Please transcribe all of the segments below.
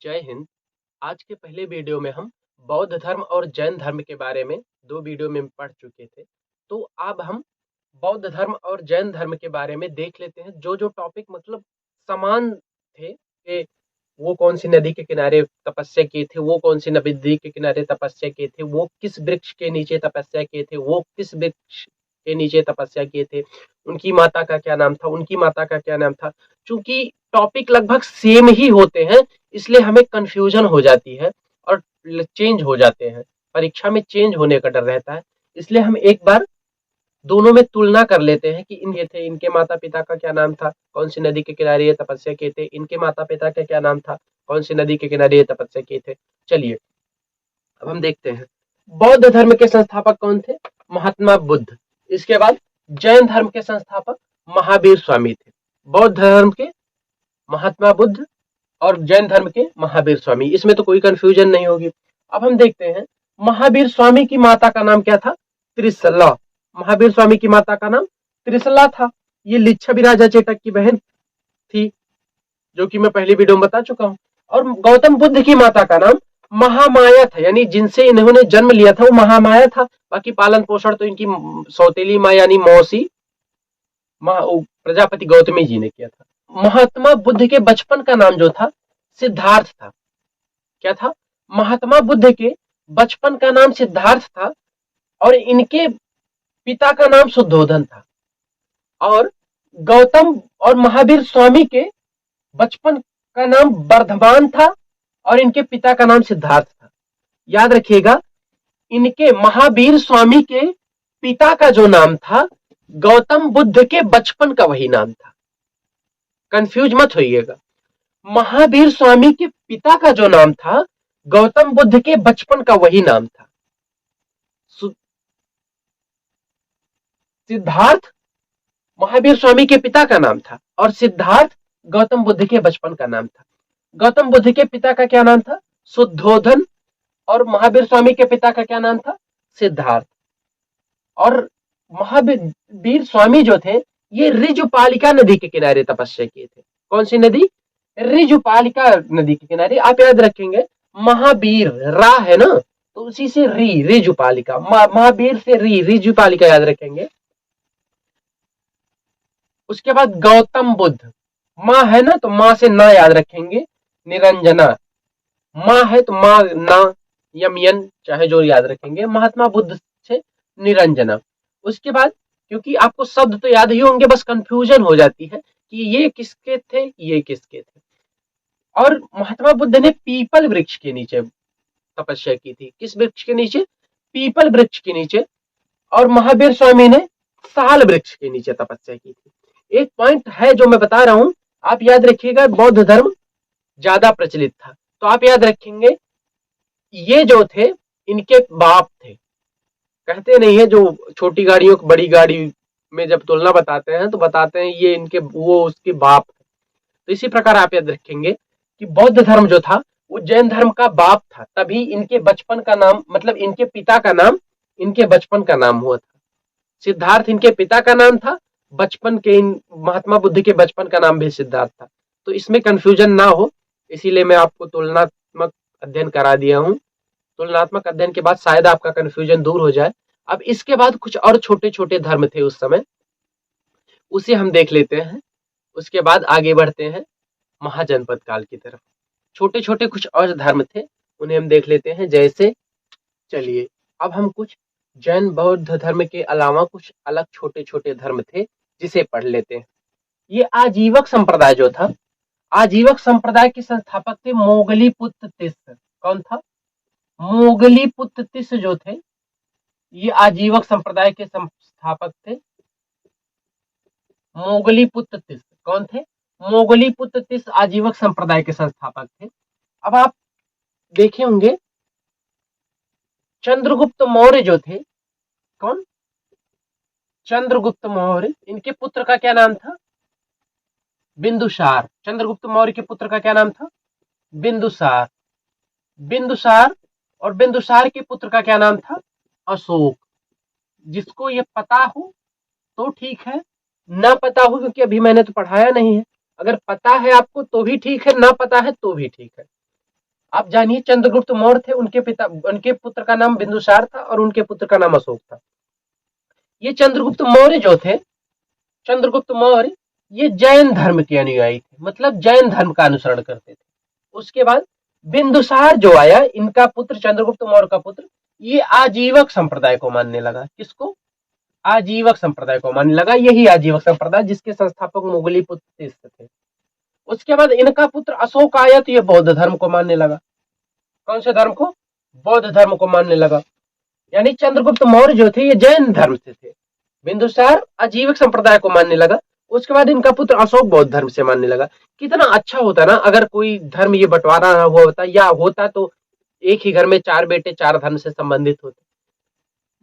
जय हिंद। आज के पहले वीडियो में हम बौद्ध धर्म और जैन धर्म के बारे में 2 वीडियो में पढ़ चुके थे। तो अब हम बौद्ध धर्म और जैन धर्म के बारे में देख लेते हैं। जो टॉपिक मतलब समान थे कि वो कौन सी नदी के किनारे तपस्या किए थे, वो कौन सी नदी के किनारे तपस्या किए थे, वो किस वृक्ष के नीचे तपस्या किए थे, वो किस वृक्ष के नीचे तपस्या किए थे, उनकी माता का क्या नाम था, उनकी माता का क्या नाम था। चूंकि टॉपिक लगभग सेम ही होते हैं इसलिए हमें कंफ्यूजन हो जाती है और चेंज हो जाते हैं, परीक्षा में चेंज होने का डर रहता है। इसलिए हम एक बार दोनों में तुलना कर लेते हैं कि ये थे, इनके माता पिता का क्या नाम था, कौन सी नदी के किनारे ये तपस्या किए थे, इनके माता पिता का क्या नाम था, कौन सी नदी के किनारे ये तपस्या किए थे। चलिए अब हम देखते हैं बौद्ध धर्म के संस्थापक कौन थे, महात्मा बुद्ध। इसके बाद जैन धर्म के संस्थापक महावीर स्वामी थे। बौद्ध धर्म के महात्मा बुद्ध और जैन धर्म के महावीर स्वामी, इसमें तो कोई कंफ्यूजन नहीं होगी। अब हम देखते हैं महावीर स्वामी की माता का नाम क्या था, त्रिशला। महावीर स्वामी की माता का नाम त्रिशला था। ये लिच्छवी राजा चेटक की बहन थी, जो कि मैं पहली वीडियो में बता चुका हूं। और गौतम बुद्ध की माता का नाम महामाया था, यानी जिनसे इन्होंने जन्म लिया था वो महामाया था। बाकी पालन पोषण तो इनकी सौतेली माँ यानी मौसी प्रजापति गौतमी जी ने किया था। महात्मा बुद्ध के बचपन का नाम जो था सिद्धार्थ था। क्या था, महात्मा बुद्ध के बचपन का नाम सिद्धार्थ था और इनके पिता का नाम शुद्धोधन था। और गौतम और महावीर स्वामी के बचपन का नाम वर्धमान था और इनके पिता का नाम सिद्धार्थ था। याद रखिएगा, इनके महावीर स्वामी के पिता का जो नाम था गौतम बुद्ध के बचपन का वही नाम था। कंफ्यूज मत होइएगा, महावीर स्वामी के पिता का जो नाम था गौतम बुद्ध के बचपन का वही नाम था। सिद्धार्थ महावीर स्वामी के पिता का नाम था और सिद्धार्थ गौतम बुद्ध के बचपन का नाम था। गौतम बुद्ध के पिता का क्या नाम था, शुद्धोधन, और महावीर स्वामी के पिता का क्या नाम था, सिद्धार्थ। और महावीर स्वामी जो थे ये ऋजुपालिका नदी के किनारे तपस्या किए थे। कौन सी नदी, ऋजुपालिका नदी के किनारे। आप याद रखेंगे महावीर रा है ना, तो उसी से ऋजुपालिका, महावीर से ऋजुपालिका याद रखेंगे। उसके बाद गौतम बुद्ध, माँ है ना तो माँ से ना याद रखेंगे, निरंजना। माँ है तो माँ ना यमयन चाहे जो याद रखेंगे। महात्मा बुद्ध से निरंजना। उसके बाद क्योंकि आपको शब्द तो याद ही होंगे, बस कंफ्यूजन हो जाती है कि ये किसके थे ये किसके थे। और महात्मा बुद्ध ने पीपल वृक्ष के नीचे तपस्या की थी। किस वृक्ष के नीचे, पीपल वृक्ष के नीचे। और महावीर स्वामी ने साल वृक्ष के नीचे तपस्या की थी। एक पॉइंट है जो मैं बता रहा हूं, आप याद रखिएगा, बौद्ध धर्म ज्यादा प्रचलित था तो आप याद रखेंगे ये जो थे इनके बाप थे। कहते नहीं है जो छोटी गाड़ियों को बड़ी गाड़ी में जब तुलना बताते हैं तो बताते हैं ये इनके वो उसके बाप है। तो इसी प्रकार आप याद रखेंगे कि बौद्ध धर्म जो था वो जैन धर्म का बाप था, तभी इनके बचपन का नाम मतलब इनके पिता का नाम इनके बचपन का नाम हुआ था। सिद्धार्थ इनके पिता का नाम था, बचपन के महात्मा बुद्ध के बचपन का नाम भी सिद्धार्थ था। तो इसमें कंफ्यूजन ना हो इसीलिए मैं आपको तुलनात्मक अध्ययन करा दिया हूं। तुलनात्मक अध्ययन के बाद शायद आपका कंफ्यूजन दूर हो जाए। अब इसके बाद कुछ और छोटे छोटे धर्म थे उस समय, उसे हम देख लेते हैं। उसके बाद आगे बढ़ते हैं महाजनपद काल की तरफ। छोटे छोटे कुछ और धर्म थे, उन्हें हम देख लेते हैं। जैसे चलिए अब हम कुछ जैन बौद्ध धर्म के अलावा कुछ अलग छोटे छोटे धर्म थे जिसे पढ़ लेते हैं। ये आजीवक संप्रदाय जो था, आजीवक संप्रदाय के संस्थापक थे मोगलीपुत्र तिस्स। कौन था, मोगलीपुत्र तिस्स जो थे ये आजीवक संप्रदाय के संस्थापक थे। मोगलीपुत्र तिस्स कौन थे, मोगलीपुत्र तिस्स आजीवक संप्रदाय के संस्थापक थे। अब आप देखे होंगे चंद्रगुप्त मौर्य जो थे, कौन, चंद्रगुप्त मौर्य, इनके पुत्र का क्या नाम था, बिंदुसार। चंद्रगुप्त मौर्य के पुत्र का क्या नाम था, बिंदुसार। बिंदुसार और बिंदुसार के पुत्र का क्या नाम था, अशोक। जिसको ये पता हो तो ठीक है, ना पता हो क्योंकि अभी मैंने तो पढ़ाया नहीं है। अगर पता है आपको तो भी ठीक है, ना पता है तो भी ठीक है। आप जानिए चंद्रगुप्त मौर्य थे, उनके पुत्र का नाम बिंदुसार था और उनके पुत्र का नाम अशोक था। ये चंद्रगुप्त मौर्य जो थे, चंद्रगुप्त मौर्य ये जैन धर्म के अनुयायी थे, मतलब जैन धर्म का अनुसरण करते थे। उसके बाद बिंदुसार जो आया, इनका पुत्र चंद्रगुप्त मौर्य का पुत्र, ये आजीवक संप्रदाय को मानने लगा। किसको? आजीवक संप्रदाय को मानने लगा। यही आजीवक संप्रदाय जिसके संस्थापक मुगली पुत्र थे। उसके बाद इनका पुत्र अशोक आया तो ये बौद्ध धर्म को मानने लगा। कौन से धर्म को? बौद्ध धर्म को मानने लगा। यानी चंद्रगुप्त मौर्य जो थे ये जैन धर्म से थे, बिंदुसार आजीवक संप्रदाय को मानने लगा। उसके बाद इनका पुत्र अशोक बौद्ध धर्म से मानने लगा। कितना अच्छा होता ना अगर कोई धर्म ये बंटवारा ना हुआ होता, या होता तो एक ही घर में चार बेटे चार धर्म से संबंधित होते,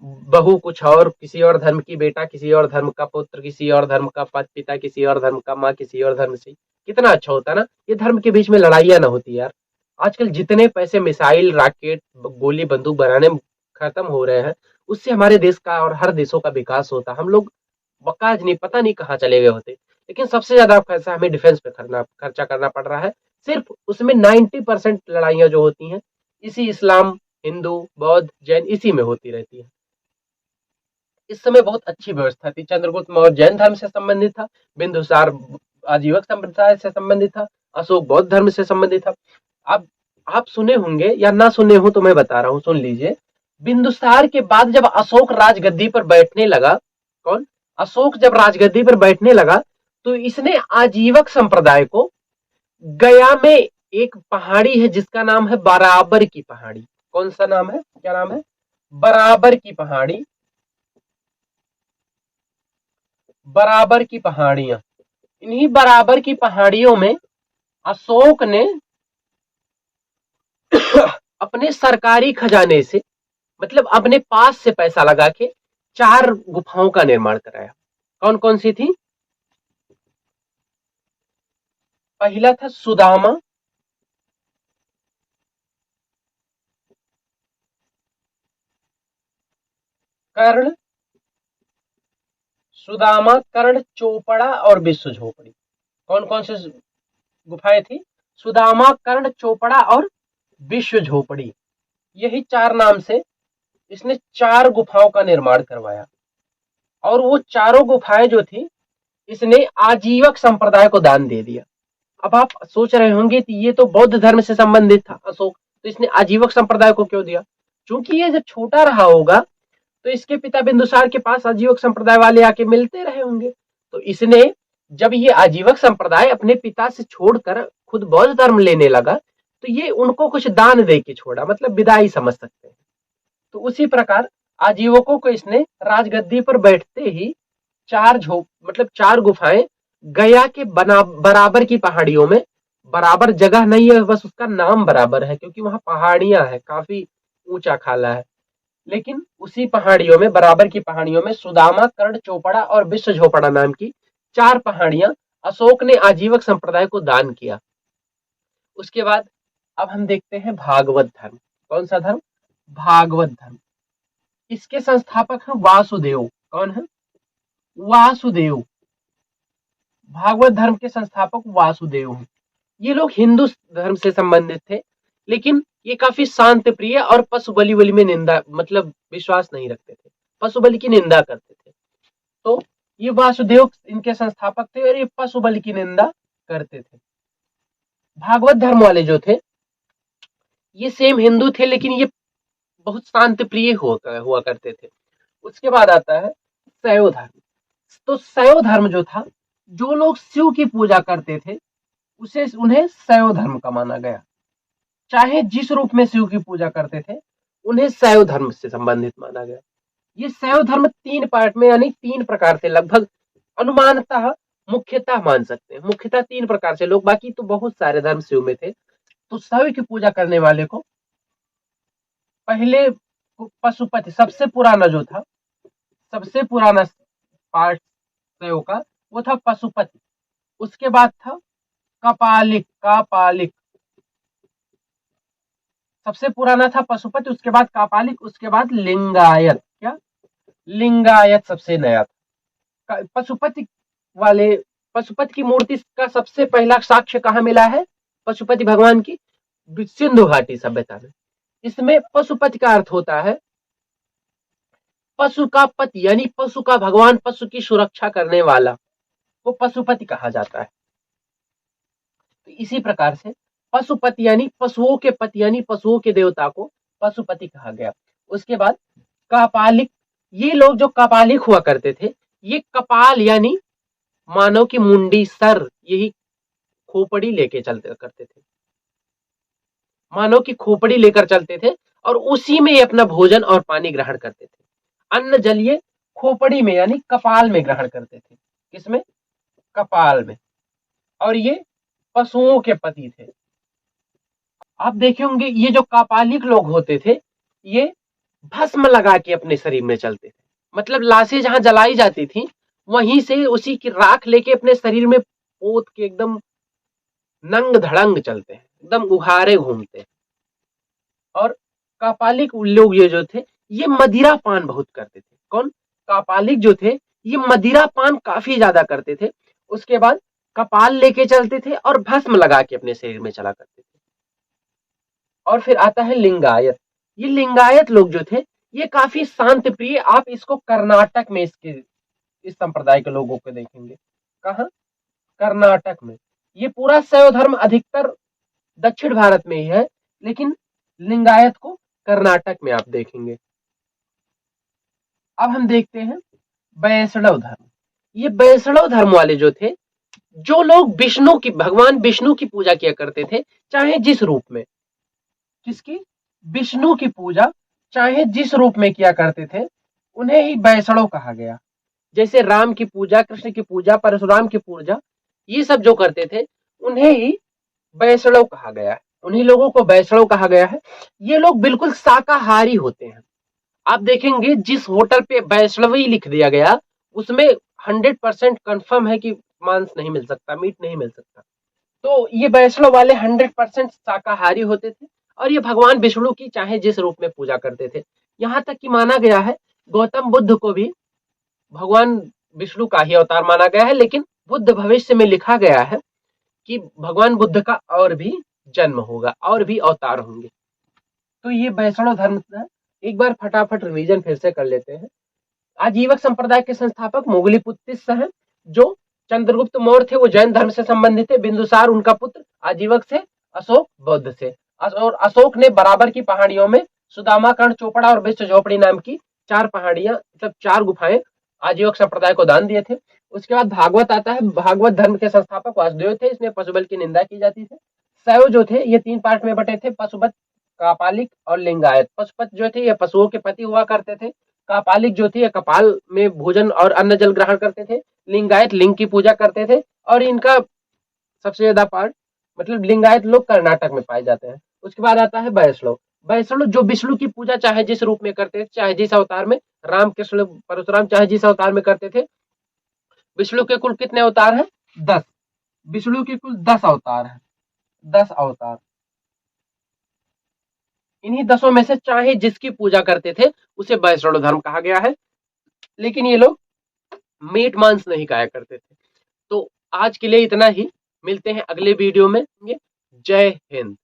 बहू कुछ और किसी और धर्म की, बेटा किसी और धर्म का, पुत्र किसी और धर्म का, पिता किसी और धर्म का, माँ किसी और धर्म से। कितना अच्छा होता ना, ये धर्म के बीच में लड़ाइयां ना होती यार। आजकल जितने पैसे मिसाइल, रॉकेट, गोली बंदूक बनाने में खत्म हो रहे हैं, उससे हमारे देश का और हर देशों का विकास होता। हम लोग बकाज नहीं, पता नहीं कहाँ चले गए होते। लेकिन सबसे ज्यादा पैसा हमें डिफेंस पे खर्चा करना पड़ रहा है। सिर्फ उसमें 90% लड़ाइयां जो होती हैं इसी इस्लाम, हिंदू, बौद्ध, जैन इसी में होती रहती है। इस समय बहुत अच्छी व्यवस्था थी। चंद्रगुप्त मौर्य जैन धर्म से संबंधित था, बिंदुसार आजीवक संप्रदाय से संबंधित था, अशोक बौद्ध धर्म से संबंधित था। अब आप सुने होंगे या ना सुने हो तो मैं बता रहा हूं, सुन लीजिए। बिंदुसार के बाद जब अशोक राजगद्दी पर बैठने लगा, कौन? अशोक जब राजगद्दी पर बैठने लगा तो इसने आजीवक संप्रदाय को, गया में एक पहाड़ी है जिसका नाम है बराबर की पहाड़ी। कौन सा नाम है? क्या नाम है? बराबर की पहाड़ी। बराबर की पहाड़ियां, इन्हीं बराबर की पहाड़ियों में अशोक ने अपने सरकारी खजाने से, मतलब अपने पास से पैसा लगा के 4 गुफाओं का निर्माण कराया। कौन कौन सी थी? पहला था सुदामा, कर्ण, सुदामा, कर्ण, चोपड़ा और विश्व झोपड़ी। कौन कौन सी गुफाएं थी? सुदामा, कर्ण, चोपड़ा और विश्व झोपड़ी। यही 4 नाम से इसने 4 गुफाओं का निर्माण करवाया। और वो चारों गुफाएं जो थी इसने आजीवक संप्रदाय को दान दे दिया। अब आप सोच रहे होंगे कि ये तो बौद्ध धर्म से संबंधित था अशोक, तो इसने आजीवक संप्रदाय को क्यों दिया? क्योंकि ये जब छोटा रहा होगा तो इसके पिता बिंदुसार के पास आजीवक संप्रदाय वाले आके मिलते रहे होंगे, तो इसने जब ये आजीवक संप्रदाय अपने पिता से छोड़कर खुद बौद्ध धर्म लेने लगा तो ये उनको कुछ दान दे के छोड़ा, मतलब विदाई समझ सकते हैं। तो उसी प्रकार आजीवकों को इसने राजगद्दी पर बैठते ही 4 मतलब 4 गुफाएं गया के बराबर की पहाड़ियों में, बराबर जगह नहीं है, बस उसका नाम बराबर है क्योंकि वहां पहाड़ियां है, काफी ऊंचा खाला है। लेकिन उसी पहाड़ियों में, बराबर की पहाड़ियों में सुदामा, कर्ण, चोपड़ा और विश्व झोपड़ा नाम की 4 पहाड़ियां अशोक ने आजीवक संप्रदाय को दान किया। उसके बाद अब हम देखते हैं भागवत धर्म। कौन सा धर्म? भागवत धर्म। इसके संस्थापक हैं वासुदेव। कौन है? वासुदेव। भागवत धर्म के संस्थापक वासुदेव हैं। ये लोग हिंदू धर्म से संबंधित थे, लेकिन ये काफी शांत प्रिय और पशु बलि वलि में निंदा, मतलब विश्वास नहीं रखते थे, पशु बलि की निंदा करते थे। तो ये वासुदेव इनके संस्थापक थे और ये पशु बलि की निंदा करते थे। भागवत धर्म वाले जो थे ये सेम हिंदू थे, लेकिन ये बहुत शांत प्रिय हुआ करते थे। उसके बाद आता है शैव धर्म। तो शैव धर्म जो था, जो लोग शिव की पूजा करते थे उन्हें शैव धर्म का माना गया। चाहे जिस रूप में शिव की पूजा करते थे उन्हें शैव धर्म से संबंधित माना गया। ये शैव धर्म 3 पार्ट में, यानी 3 प्रकार से लगभग अनुमानतः मुख्यतः मान सकते हैं। मुख्यतः 3 प्रकार से लोग, बाकी तो बहुत सारे धर्म शिव में थे। तो शैव की पूजा करने वाले को पहले पशुपति, सबसे पुराना जो था, सबसे पुराना पार्ट शैव का वो था पशुपति। उसके बाद था कपालिक, कापालिक, सबसे पुराना था पशुपति, उसके बाद कापालिक, उसके बाद लिंगायत। क्या? लिंगायत सबसे नया था। पशुपति की मूर्ति का सबसे पहला साक्ष्य कहाँ मिला है? पशुपति भगवान की सिंधु घाटी सभ्यता में। इसमें पशुपति का अर्थ होता है पशु का पति, यानी पशु का भगवान, पशु की सुरक्षा करने वाला, वो पशुपति कहा जाता है। तो इसी प्रकार से पशुपति यानी पशुओं के पति, यानी पशुओं के देवता को पशुपति कहा गया। उसके बाद कपालिक, ये लोग जो कपालिक हुआ करते थे, ये कपाल यानी मानव की मुंडी, सर, यही खोपड़ी लेके चलते करते थे, मानव की खोपड़ी लेकर चलते थे और उसी में ये अपना भोजन और पानी ग्रहण करते थे। अन्न जल ये खोपड़ी में यानी कपाल में ग्रहण करते थे। किसमें? कपाल में। और ये पशुओं के पति थे। आप देखे होंगे ये जो कपालिक लोग होते थे, ये भस्म लगा के अपने शरीर में चलते थे। मतलब लाशें जहां जलाई जाती थी, वहीं से उसी की राख लेके अपने शरीर में पोत के एकदम नंग धड़ंग चलते हैं, एकदम उघारे घूमते हैं। और कपालिक लोग ये जो थे, ये मदिरा पान बहुत करते थे। कौन? कपालिक जो थे, ये मदिरा पान काफी ज्यादा करते थे। उसके बाद कपाल लेके चलते थे और भस्म लगा के अपने शरीर में चला करते थे। और फिर आता है लिंगायत। ये लिंगायत लोग जो थे, ये काफी शांत प्रिय, आप इसको कर्नाटक में इस संप्रदाय के लोगों को देखेंगे। कहा? कर्नाटक में। ये पूरा शैव धर्म अधिकतर दक्षिण भारत में ही है, लेकिन लिंगायत को कर्नाटक में आप देखेंगे। अब हम देखते हैं वैष्णव धर्म। ये वैष्णव धर्म वाले जो थे, जो लोग विष्णु की, भगवान विष्णु की पूजा किया करते थे, चाहे जिस रूप में। किसकी? विष्णु की पूजा चाहे जिस रूप में किया करते थे, उन्हें ही वैष्णव कहा गया। जैसे राम की पूजा, कृष्ण की पूजा, परशुराम की पूजा, ये सब जो करते थे, उन्हें ही वैष्णव कहा गया है। उन्हीं लोगों को वैष्णव कहा गया है। ये लोग बिल्कुल शाकाहारी होते हैं। आप देखेंगे जिस होटल पे वैष्णवी लिख दिया गया, उसमें 100% कंफर्म है कि मांस नहीं मिल सकता, मीट नहीं मिल सकता। तो ये वैष्णव वाले 100% शाकाहारी होते थे और ये भगवान विष्णु की चाहे जिस रूप में पूजा करते थे। यहाँ तक कि माना गया है गौतम बुद्ध को भी भगवान विष्णु का ही अवतार माना गया है, लेकिन बुद्ध भविष्य में लिखा गया है कि भगवान बुद्ध का और भी जन्म होगा, और भी अवतार होंगे। तो ये वैष्णव धर्म था। एक बार फटाफट रिवीजन फिर से कर लेते हैं। आजीवक संप्रदाय के संस्थापक मोगलीपुत्तिस हैं, जो चंद्रगुप्त मौर्य थे वो जैन धर्म से संबंधित थे। बिंदुसार उनका पुत्र, आजीवक से, अशोक बौद्ध से। और अशोक ने बराबर की पहाड़ियों में सुदामा, कर्ण, चोपड़ा और विश्व झोपड़ी नाम की 4 पहाड़ियां, मतलब 4 गुफाएं आजीवक संप्रदाय को दान दिए थे। उसके बाद भागवत आता है। भागवत धर्म के संस्थापक वासुदेव थे, इसमें पशुबल की निंदा की जाती थी। शैव जो थे ये 3 पार्ट में बटे थे, पशुपत, कापालिक और लिंगायत। पशुपत जो थे ये पशुओं के पति हुआ करते थे। कापालिक जो थे ये कपाल में भोजन और अन्न जल ग्रहण करते थे। लिंगायत लिंग की पूजा करते थे और इनका सबसे ज्यादा पार्ट, मतलब लिंगायत लोग कर्नाटक में पाए जाते हैं। उसके बाद आता है वैष्णव। वैष्णव जो विष्णु की पूजा चाहे जिस रूप में करते थे, चाहे जिस अवतार में, राम, कृष्ण, परशुराम चाहे जिस अवतार में करते थे। विष्णु के कुल कितने अवतार हैं? 10। विष्णु के कुल 10 अवतार हैं। 10 अवतार। इन्हीं 10 में से चाहे जिसकी पूजा करते थे उसे वैष्णव धर्म कहा गया है। लेकिन ये लोग मीट मांस नहीं खाया करते थे। तो आज के लिए इतना ही। मिलते हैं अगले वीडियो में। जय हिंद।